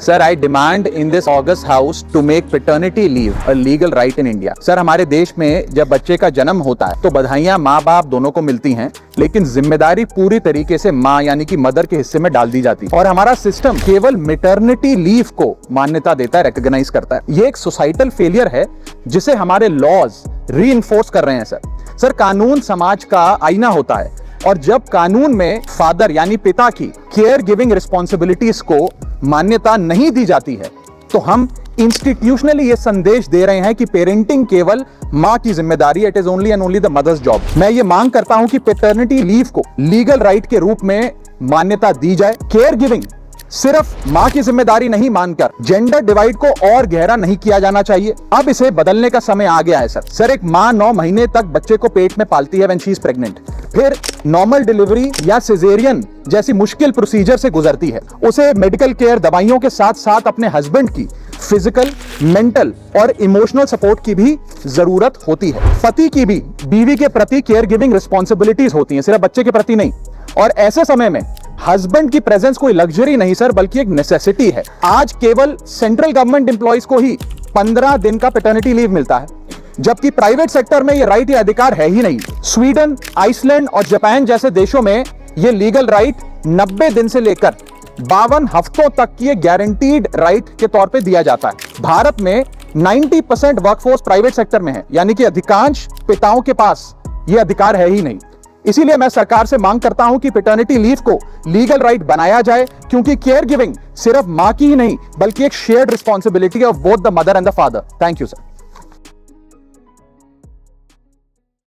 Sir, I demand in this August House to make paternity leave a legal right in India. Sir, हमारे देश में जब बच्चे का जन्म होता है तो बधाइयां माँ बाप दोनों को मिलती हैं, लेकिन जिम्मेदारी पूरी तरीके से माँ यानी कि मदर के हिस्से में डाल दी जाती है और हमारा सिस्टम केवल मैटरनिटी लीव को मान्यता देता है, रिकॉग्नाइज करता है। ये एक सोसाइटल फेलियर है जिसे हमारे लॉज रीइंफोर्स कर रहे हैं। सर, कानून समाज का आईना होता है और जब कानून में फादर यानी पिता की केयर गिविंग रिस्पॉन्सिबिलिटीज को मान्यता नहीं दी जाती है तो हम इंस्टीट्यूशनली ये संदेश दे रहे हैं कि पेरेंटिंग केवल मां की जिम्मेदारी, it is only and only the mother's job. मैं ये मांग करता हूं कि पैटर्निटी लीव को लीगल राइट के रूप में मान्यता दी जाए। केयर गिविंग सिर्फ मां की जिम्मेदारी नहीं मानकर जेंडर डिवाइड को और गहरा नहीं किया जाना चाहिए। अब इसे बदलने का समय आ गया है। सर, एक मां 9 महीने तक बच्चे को पेट में पालती है व्हेन शी इज प्रेग्नेंट, फिर नॉर्मल डिलीवरी या सिजेरियन जैसी मुश्किल प्रोसीजर से गुजरती है। उसे मेडिकल केयर, दवाइयों के साथ साथ अपने हस्बैंड की फिजिकल, मेंटल और इमोशनल सपोर्ट की भी जरूरत होती है। पति की भी बीवी के प्रति केयर गिविंग रिस्पॉन्सिबिलिटीज होती हैं, सिर्फ बच्चे के प्रति नहीं। और ऐसे समय में हस्बैंड की प्रेजेंस कोई लग्जरी नहीं सर, बल्कि एक नेसेसिटी है। आज केवल सेंट्रल गवर्नमेंट एम्प्लॉइज को ही 15 दिन का पैटर्निटी लीव मिलता है, जबकि प्राइवेट सेक्टर में ये राइट या अधिकार है ही नहीं। स्वीडन, आइसलैंड और जापान जैसे देशों में ये लीगल राइट 90 दिन से लेकर 52 हफ्तों तक की गारंटीड राइट के तौर पे दिया जाता है। भारत में 90% वर्कफोर्स प्राइवेट सेक्टर में है, यानी कि अधिकांश पिताओं के पास ये अधिकार है ही नहीं। इसीलिए मैं सरकार से मांग करता हूं कि पैटर्निटी लीव को लीगल राइट बनाया जाए, क्योंकि केयर गिविंग सिर्फ मां की ही नहीं बल्कि एक shared responsibility of both the mother and the father. Thank you sir.